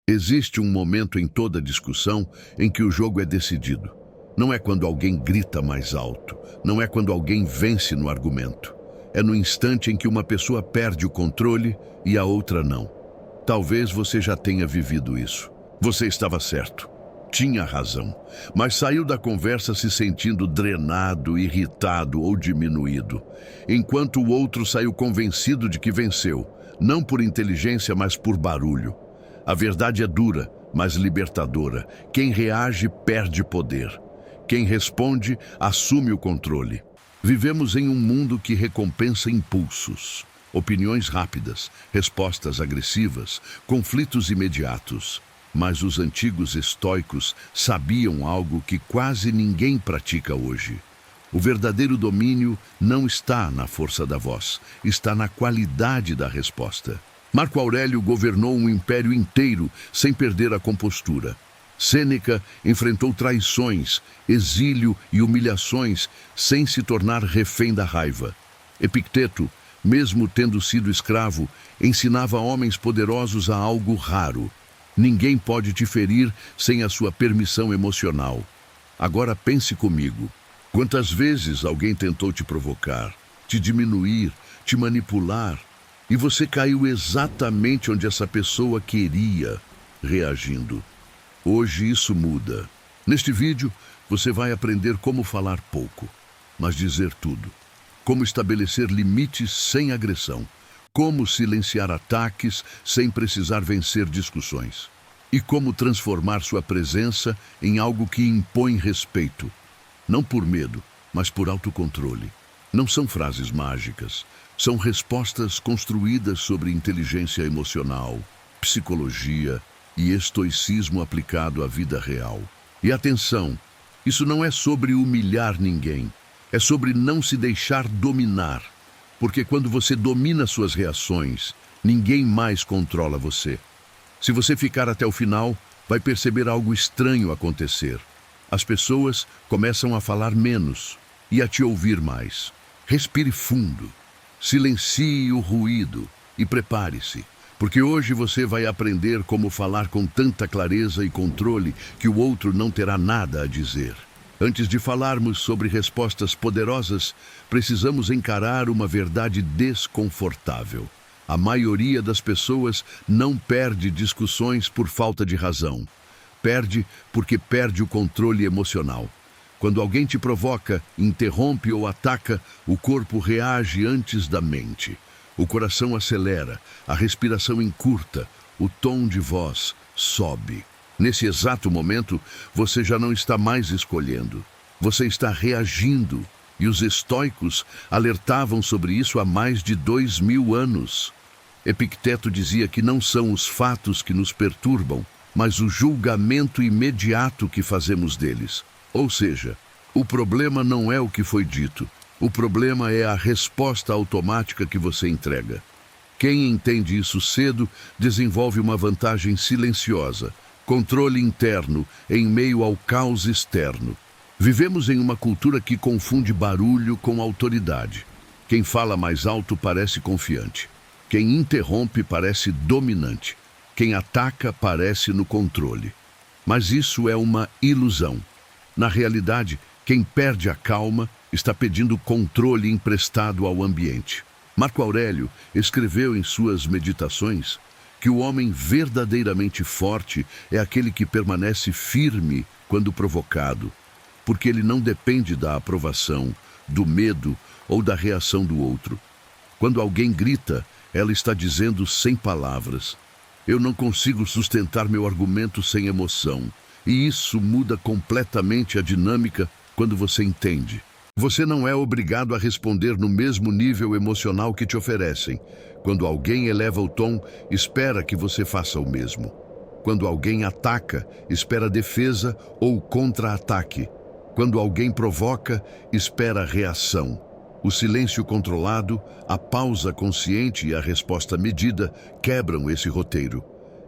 Existe um momento em toda discussão em que o jogo é decidido. Não é quando alguém grita mais alto, não é quando alguém vence no argumento. É no instante em que uma pessoa perde o controle e a outra não. Talvez você já tenha vivido isso. Você estava certo, tinha razão, mas saiu da conversa se sentindo drenado, irritado ou diminuído, enquanto o outro saiu convencido de que venceu, não por inteligência, mas por barulho. A verdade é dura, mas libertadora. Quem reage perde poder. Quem responde assume o controle. Vivemos em um mundo que recompensa impulsos, opiniões rápidas, respostas agressivas, conflitos imediatos. Mas os antigos estoicos sabiam algo que quase ninguém pratica hoje. O verdadeiro domínio não está na força da voz, está na qualidade da resposta. Marco Aurélio governou um império inteiro sem perder a compostura. Sêneca enfrentou traições, exílio e humilhações sem se tornar refém da raiva. Epicteto, mesmo tendo sido escravo, ensinava homens poderosos a algo raro. Ninguém pode te ferir sem a sua permissão emocional. Agora pense comigo. Quantas vezes alguém tentou te provocar, te diminuir, te manipular, e você caiu exatamente onde essa pessoa queria, reagindo? Hoje isso muda. Neste vídeo, você vai aprender como falar pouco, mas dizer tudo. Como estabelecer limites sem agressão. Como silenciar ataques sem precisar vencer discussões. E como transformar sua presença em algo que impõe respeito. Não por medo, mas por autocontrole. Não são frases mágicas. São respostas construídas sobre inteligência emocional, psicologia e estoicismo aplicado à vida real. E atenção, isso não é sobre humilhar ninguém. É sobre não se deixar dominar. Porque quando você domina suas reações, ninguém mais controla você. Se você ficar até o final, vai perceber algo estranho acontecer. As pessoas começam a falar menos e a te ouvir mais. Respire fundo, silencie o ruído e prepare-se, porque hoje você vai aprender como falar com tanta clareza e controle que o outro não terá nada a dizer. Antes de falarmos sobre respostas poderosas, precisamos encarar uma verdade desconfortável. A maioria das pessoas não perde discussões por falta de razão. Perde porque perde o controle emocional. Quando alguém te provoca, interrompe ou ataca, o corpo reage antes da mente. O coração acelera, a respiração encurta, o tom de voz sobe. Nesse exato momento, você já não está mais escolhendo. Você está reagindo. E os estoicos alertavam sobre isso há mais de 2000 anos. Epicteto dizia que não são os fatos que nos perturbam, mas o julgamento imediato que fazemos deles. Ou seja, o problema não é o que foi dito. O problema é a resposta automática que você entrega. Quem entende isso cedo desenvolve uma vantagem silenciosa. Controle interno em meio ao caos externo. Vivemos em uma cultura que confunde barulho com autoridade. Quem fala mais alto parece confiante. Quem interrompe parece dominante. Quem ataca parece no controle. Mas isso é uma ilusão. Na realidade, quem perde a calma está pedindo controle emprestado ao ambiente. Marco Aurélio escreveu em suas meditações que o homem verdadeiramente forte é aquele que permanece firme quando provocado, porque ele não depende da aprovação, do medo ou da reação do outro. Quando alguém grita, ela está dizendo sem palavras: eu não consigo sustentar meu argumento sem emoção. E isso muda completamente a dinâmica quando você entende. Você não é obrigado a responder no mesmo nível emocional que te oferecem. Quando alguém eleva o tom, espera que você faça o mesmo. Quando alguém ataca, espera defesa ou contra-ataque. Quando alguém provoca, espera reação. O silêncio controlado, a pausa consciente e a resposta medida quebram esse roteiro.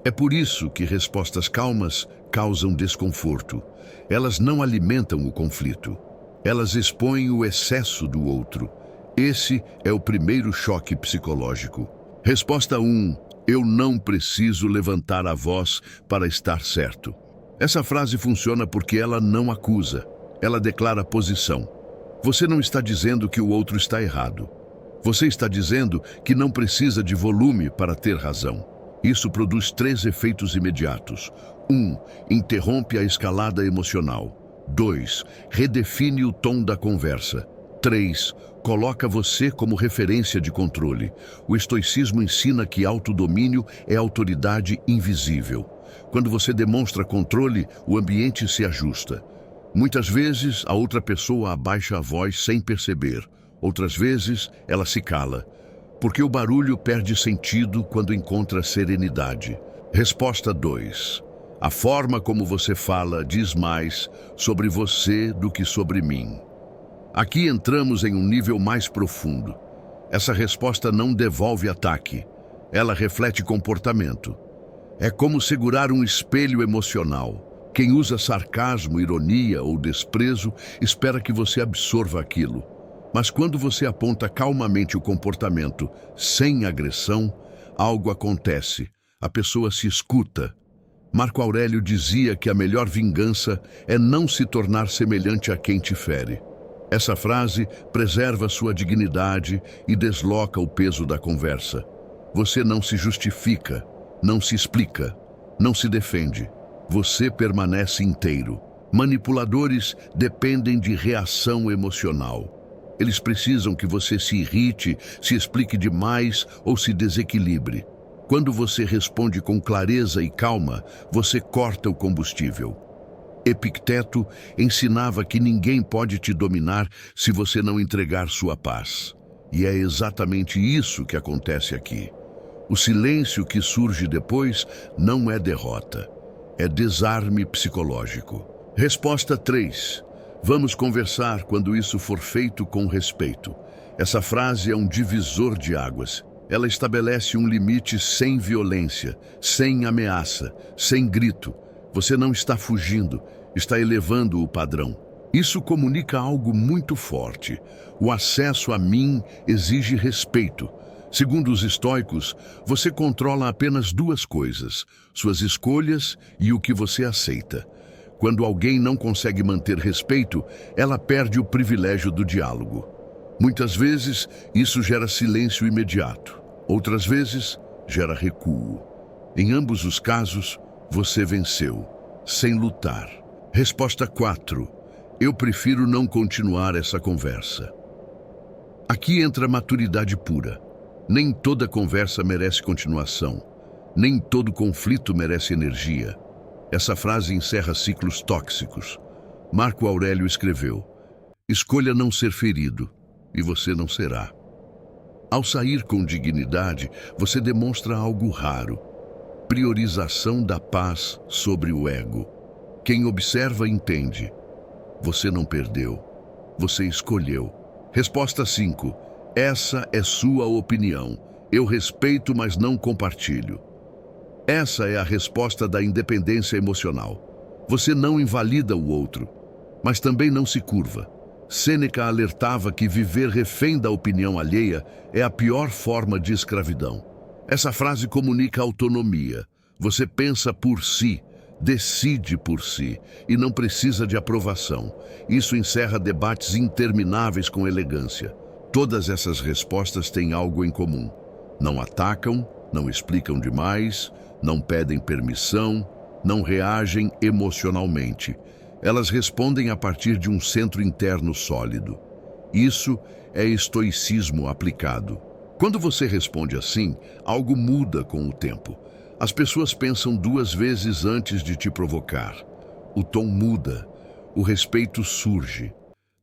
É por isso que respostas calmas causam desconforto. Elas não alimentam o conflito. Elas expõem o excesso do outro. Esse é o primeiro choque psicológico. Resposta 1. Eu não preciso levantar a voz para estar certo. Essa frase funciona porque ela não acusa, ela declara posição. Você não está dizendo que o outro está errado. Você está dizendo que não precisa de volume para ter razão. Isso produz 3 efeitos imediatos. 1. Interrompe a escalada emocional. 2. Redefine o tom da conversa. 3. Coloca você como referência de controle. O estoicismo ensina que autodomínio é autoridade invisível. Quando você demonstra controle, o ambiente se ajusta. Muitas vezes, a outra pessoa abaixa a voz sem perceber. Outras vezes, ela se cala. Porque o barulho perde sentido quando encontra serenidade. Resposta 2. A forma como você fala diz mais sobre você do que sobre mim. Aqui entramos em um nível mais profundo. Essa resposta não devolve ataque. Ela reflete comportamento. É como segurar um espelho emocional. Quem usa sarcasmo, ironia ou desprezo espera que você absorva aquilo. Mas quando você aponta calmamente o comportamento, sem agressão, algo acontece. A pessoa se escuta. Marco Aurélio dizia que a melhor vingança é não se tornar semelhante a quem te fere. Essa frase preserva sua dignidade e desloca o peso da conversa. Você não se justifica, não se explica, não se defende. Você permanece inteiro. Manipuladores dependem de reação emocional. Eles precisam que você se irrite, se explique demais ou se desequilibre. Quando você responde com clareza e calma, você corta o combustível. Epicteto ensinava que ninguém pode te dominar se você não entregar sua paz. E é exatamente isso que acontece aqui. O silêncio que surge depois não é derrota, é desarme psicológico. Resposta 3. Vamos conversar quando isso for feito com respeito. Essa frase é um divisor de águas. Ela estabelece um limite sem violência, sem ameaça, sem grito. Você não está fugindo, está elevando o padrão. Isso comunica algo muito forte. O acesso a mim exige respeito. Segundo os estoicos, você controla apenas 2 coisas: suas escolhas e o que você aceita. Quando alguém não consegue manter respeito, ela perde o privilégio do diálogo. Muitas vezes, isso gera silêncio imediato. Outras vezes, gera recuo. Em ambos os casos, você venceu, sem lutar. Resposta 4. Eu prefiro não continuar essa conversa. Aqui entra a maturidade pura. Nem toda conversa merece continuação. Nem todo conflito merece energia. Essa frase encerra ciclos tóxicos. Marco Aurélio escreveu: escolha não ser ferido, e você não será. Ao sair com dignidade, você demonstra algo raro: priorização da paz sobre o ego. Quem observa entende. Você não perdeu. Você escolheu. Resposta 5. Essa é sua opinião. Eu respeito, mas não compartilho. Essa é a resposta da independência emocional. Você não invalida o outro, mas também não se curva. Sêneca alertava que viver refém da opinião alheia é a pior forma de escravidão. Essa frase comunica autonomia. Você pensa por si, decide por si e não precisa de aprovação. Isso encerra debates intermináveis com elegância. Todas essas respostas têm algo em comum. Não atacam, não explicam demais, não pedem permissão, não reagem emocionalmente. Elas respondem a partir de um centro interno sólido. Isso é estoicismo aplicado. Quando você responde assim, algo muda com o tempo. As pessoas pensam 2 vezes antes de te provocar. O tom muda, o respeito surge.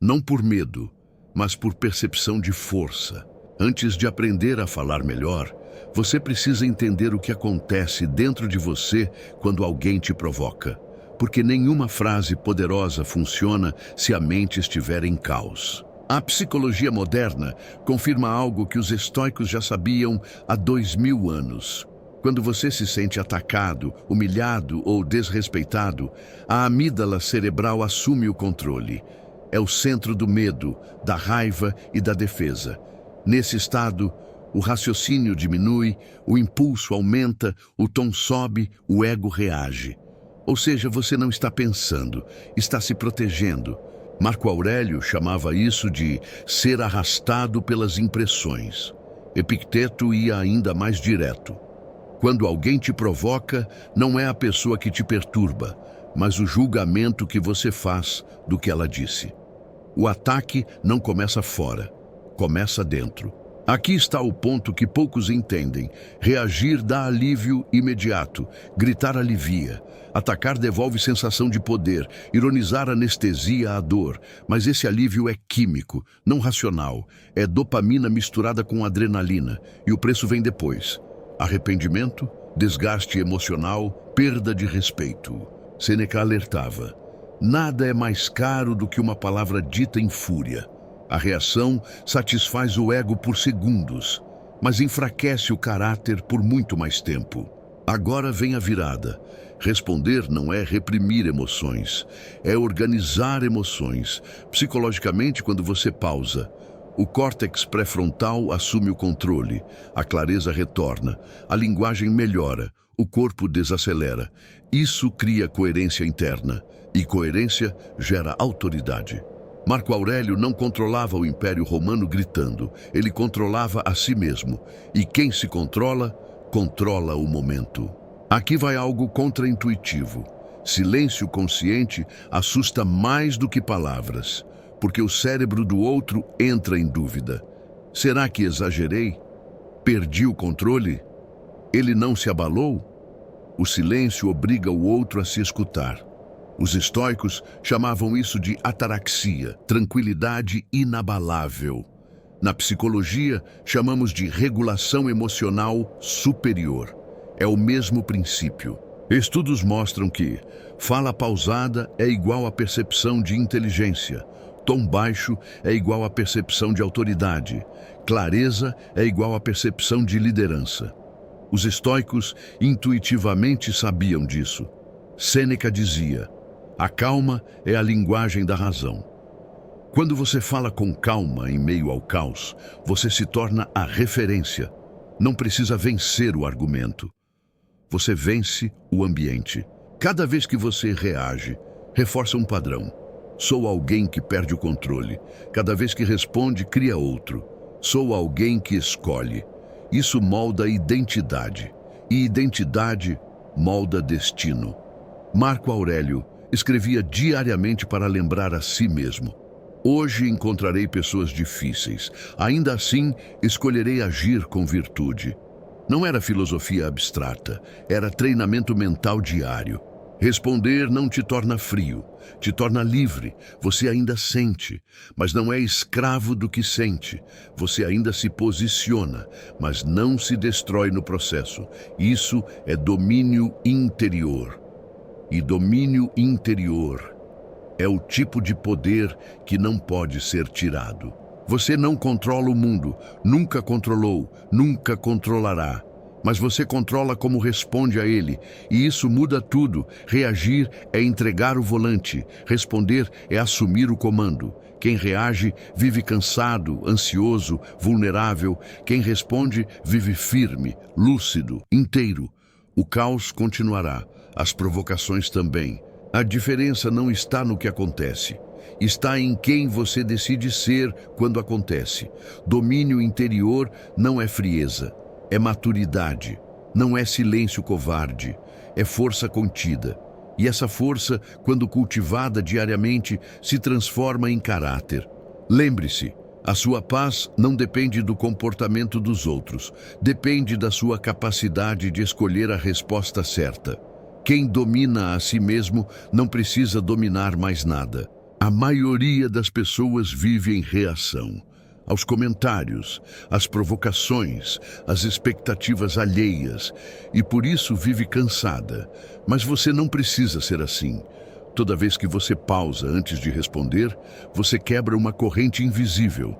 Não por medo, mas por percepção de força. Antes de aprender a falar melhor, você precisa entender o que acontece dentro de você quando alguém te provoca. Porque nenhuma frase poderosa funciona se a mente estiver em caos. A psicologia moderna confirma algo que os estoicos já sabiam há 2000 anos. Quando você se sente atacado, humilhado ou desrespeitado, a amígdala cerebral assume o controle. É o centro do medo, da raiva e da defesa. Nesse estado, O raciocínio diminui, o impulso aumenta, o tom sobe, o ego reage. Ou seja, você não está pensando, está se protegendo. Marco Aurélio chamava isso de ser arrastado pelas impressões. Epicteto ia ainda mais direto. Quando alguém te provoca, não é a pessoa que te perturba, mas o julgamento que você faz do que ela disse. O ataque não começa fora, começa dentro. Aqui está o ponto que poucos entendem. Reagir dá alívio imediato, gritar alivia. Atacar devolve sensação de poder, ironizar anestesia a dor. Mas esse alívio é químico, não racional. É dopamina misturada com adrenalina, e o preço vem depois. Arrependimento, desgaste emocional, perda de respeito. Sêneca alertava: nada é mais caro do que uma palavra dita em fúria. A reação satisfaz o ego por segundos, mas enfraquece o caráter por muito mais tempo. Agora vem a virada. Responder não é reprimir emoções, é organizar emoções. Psicologicamente, quando você pausa, o córtex pré-frontal assume o controle, a clareza retorna, a linguagem melhora, o corpo desacelera. Isso cria coerência interna, e coerência gera autoridade. Marco Aurélio não controlava o Império Romano gritando, ele controlava a si mesmo. E quem se controla, controla o momento. Aqui vai algo contraintuitivo. Silêncio consciente assusta mais do que palavras, porque o cérebro do outro entra em dúvida. Será que exagerei? Perdi o controle? Ele não se abalou? O silêncio obriga o outro a se escutar. Os estoicos chamavam isso de ataraxia, tranquilidade inabalável. Na psicologia, chamamos de regulação emocional superior. É o mesmo princípio. Estudos mostram que fala pausada é igual a percepção de inteligência, tom baixo é igual a percepção de autoridade, clareza é igual a percepção de liderança. Os estoicos intuitivamente sabiam disso. Sêneca dizia: a calma é a linguagem da razão. Quando você fala com calma em meio ao caos, você se torna a referência. Não precisa vencer o argumento. Você vence o ambiente. Cada vez que você reage, reforça um padrão. Sou alguém que perde o controle. Cada vez que responde, cria outro. Sou alguém que escolhe. Isso molda identidade. E identidade molda destino. Marco Aurélio escrevia diariamente para lembrar a si mesmo: hoje encontrarei pessoas difíceis, ainda assim escolherei agir com virtude. Não era filosofia abstrata, era treinamento mental diário. Responder não te torna frio, te torna livre. Você ainda sente, mas não é escravo do que sente. Você ainda se posiciona, mas não se destrói no processo. Isso é domínio interior. E domínio interior é o tipo de poder que não pode ser tirado. Você não controla o mundo, nunca controlou, nunca controlará. Mas você controla como responde a ele, e isso muda tudo. Reagir é entregar o volante, responder é assumir o comando. Quem reage vive cansado, ansioso, vulnerável. Quem responde vive firme, lúcido, inteiro. O caos continuará, as provocações também. A diferença não está no que acontece. Está em quem você decide ser quando acontece. Domínio interior não é frieza, é maturidade. Não é silêncio covarde, é força contida. E essa força, quando cultivada diariamente, se transforma em caráter. Lembre-se, a sua paz não depende do comportamento dos outros, depende da sua capacidade de escolher a resposta certa. Quem domina a si mesmo não precisa dominar mais nada. A maioria das pessoas vive em reação aos comentários, às provocações, às expectativas alheias, e por isso vive cansada. Mas você não precisa ser assim. Toda vez que você pausa antes de responder, você quebra uma corrente invisível.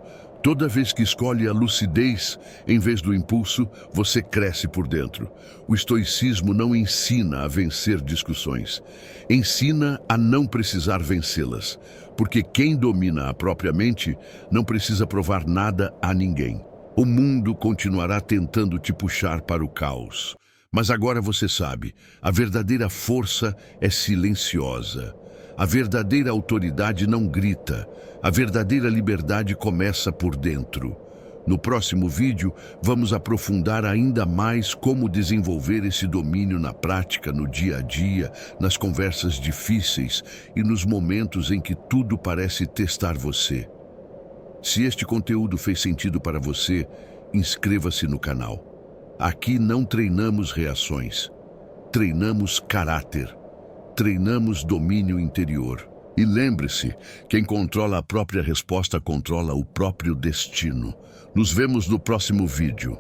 Toda vez que escolhe a lucidez em vez do impulso, você cresce por dentro. O estoicismo não ensina a vencer discussões. Ensina a não precisar vencê-las. Porque quem domina a própria mente não precisa provar nada a ninguém. O mundo continuará tentando te puxar para o caos. Mas agora você sabe, a verdadeira força é silenciosa. A verdadeira autoridade não grita. A verdadeira liberdade começa por dentro. No próximo vídeo, vamos aprofundar ainda mais como desenvolver esse domínio na prática, no dia a dia, nas conversas difíceis e nos momentos em que tudo parece testar você. Se este conteúdo fez sentido para você, inscreva-se no canal. Aqui não treinamos reações, treinamos caráter, treinamos domínio interior. E lembre-se, quem controla a própria resposta controla o próprio destino. Nos vemos no próximo vídeo.